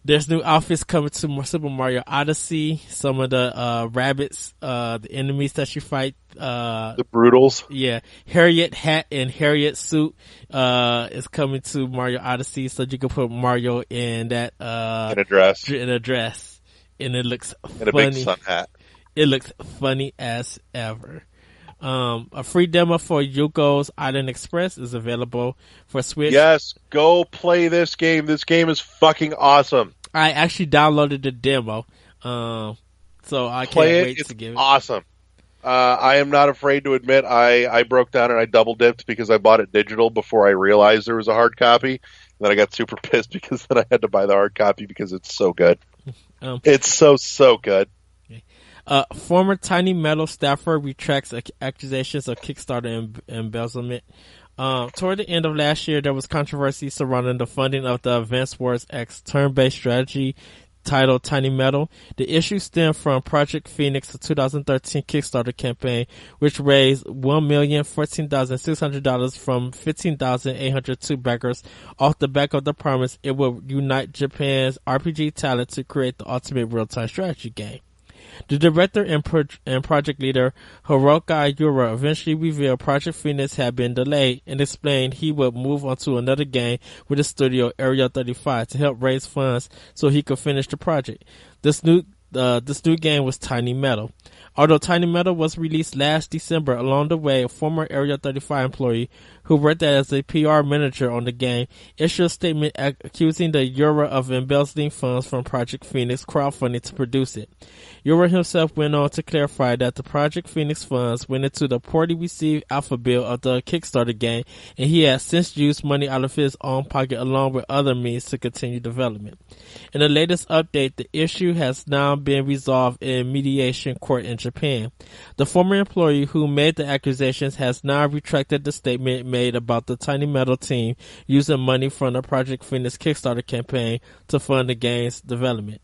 there's new outfits coming to Super Mario Odyssey. Some of the rabbits, the enemies that you fight, the Brutals. Yeah, Harriet hat and Harriet suit is coming to Mario Odyssey, so you can put Mario in that in a dress, and it looks funny. And a big sun hat. It looks funny as ever. A free demo for Yuko's Island Express is available for Switch. Yes, go play this game. This game is fucking awesome. I actually downloaded the demo, so I can't wait to give it. Awesome. I am not afraid to admit I broke down and I double dipped because I bought it digital before I realized there was a hard copy. And then I got super pissed because then I had to buy the hard copy because it's so good. It's so good. Okay. Former Tiny Metal staffer retracts accusations of Kickstarter embezzlement. Toward the end of last year, there was controversy surrounding the funding of the Advance Wars X turn-based strategy titled Tiny Metal. The issue stemmed from Project Phoenix, a 2013 Kickstarter campaign, which raised $1,014,600 from 15,802 backers off the back of the promise it would unite Japan's RPG talent to create the ultimate real-time strategy game. The director and project leader, Hiroki Yura, eventually revealed Project Phoenix had been delayed and explained he would move on to another game with the studio Area 35 to help raise funds so he could finish the project. This new game was Tiny Metal. Although Tiny Metal was released last December, along the way, a former Area 35 employee who worked as a PR manager on the game issued a statement accusing the Yura of embezzling funds from Project Phoenix crowdfunding to produce it. Yura himself went on to clarify that the Project Phoenix funds went into the poorly received alpha build of the Kickstarter game, and he has since used money out of his own pocket along with other means to continue development. In the latest update, the issue has now been resolved in mediation court in Japan. The former employee who made the accusations has now retracted the statement made about the Tiny Metal team using money from the Project Phoenix Kickstarter campaign to fund the game's development.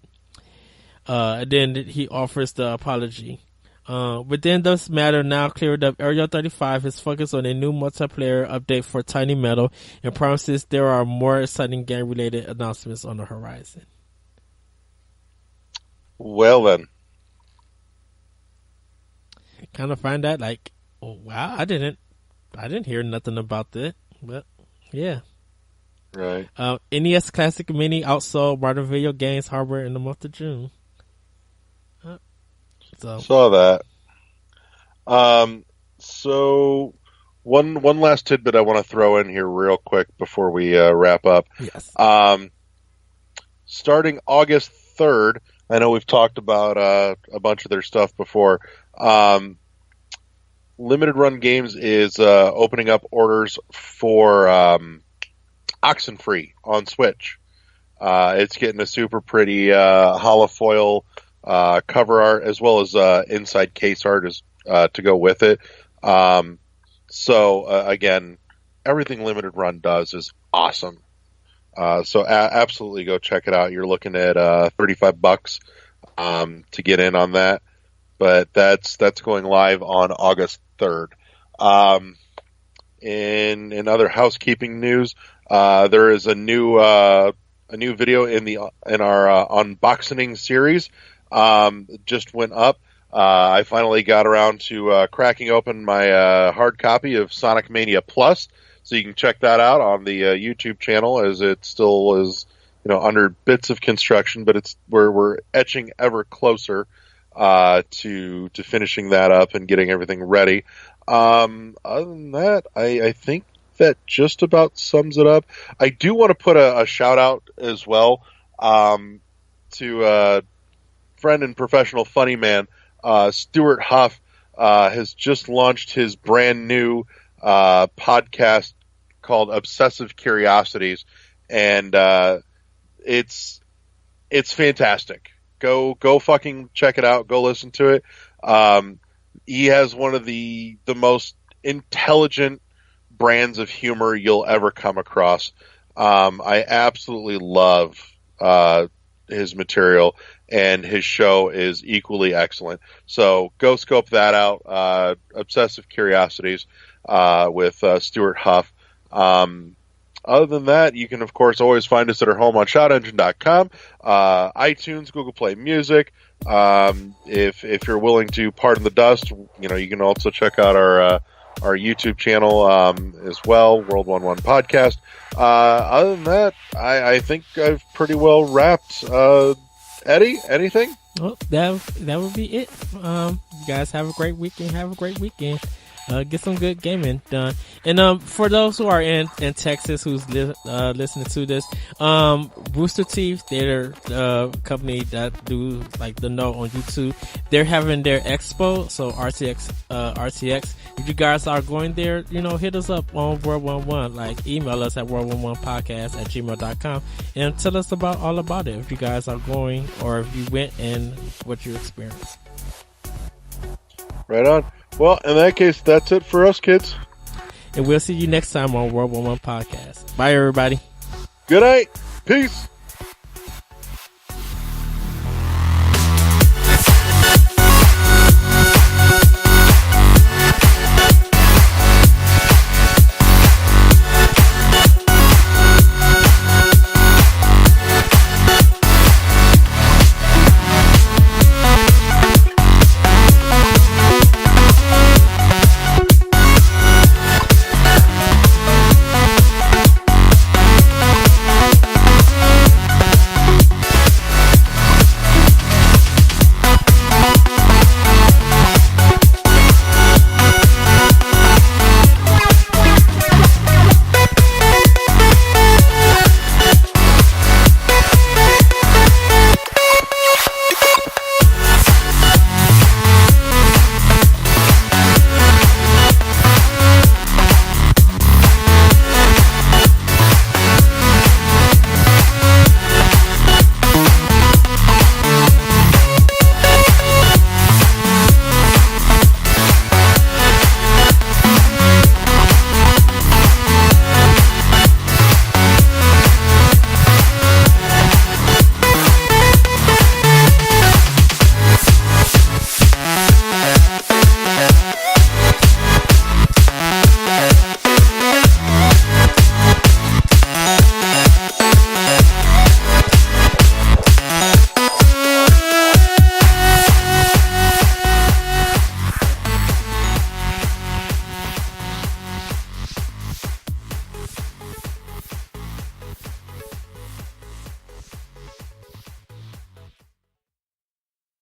Then he offers the apology. Within this matter now cleared up, Area 35 is focused on a new multiplayer update for Tiny Metal and promises there are more exciting game-related announcements on the horizon. Well then. Kind of find that like, oh, wow, I didn't hear nothing about that, but yeah. Right. NES Classic Mini outsold modern video games hardware in the month of June. So. Saw that. So one last tidbit I want to throw in here real quick before we wrap up. Yes. Starting August 3rd, I know we've talked about a bunch of their stuff before. Limited Run Games is opening up orders for Oxenfree on Switch. It's getting a super pretty holofoil cover art as well as inside case art to go with it. So again, everything Limited Run does is awesome. So absolutely go check it out. You're looking at $35 to get in on that, but that's going live on August 3rd. In other housekeeping news, there is a new video in our unboxing series. Just went up. I finally got around to cracking open my hard copy of Sonic Mania Plus, so you can check that out on the YouTube channel, as it still is, under bits of construction, but we're etching ever closer to finishing that up and getting everything ready. Other than that, I think that just about sums it up. I do want to put a shout out as well to friend and professional funny man Stuart Huff has just launched his brand new podcast called Obsessive Curiosities, and it's fantastic. Go fucking check it out. Go listen to it. He has one of the most intelligent brands of humor you'll ever come across. I absolutely love his material, and his show is equally excellent. So go scope that out. Obsessive Curiosities with Stuart Huff. Other than that, you can, of course, always find us at our home on ShoutEngine.com, iTunes, Google Play Music. If you're willing to pardon the dust, you can also check out our YouTube channel as well, World 1-1 Podcast. Other than that, I think I've pretty well wrapped. Eddie, anything? Well, that would be it. You guys have a great weekend. Get some good gaming done. And for those who are in Texas who's listening to this, Rooster Teeth, they're the company that do like the note on YouTube. They're having their expo, so RTX. If you guys are going there, hit us up on World 1-1. Like, email us at world11podcast@gmail.com and tell us all about it. If you guys are going or if you went and what you experienced. Right on. Well, in that case, that's it for us, kids. And we'll see you next time on World War One Podcast. Bye, everybody. Good night. Peace.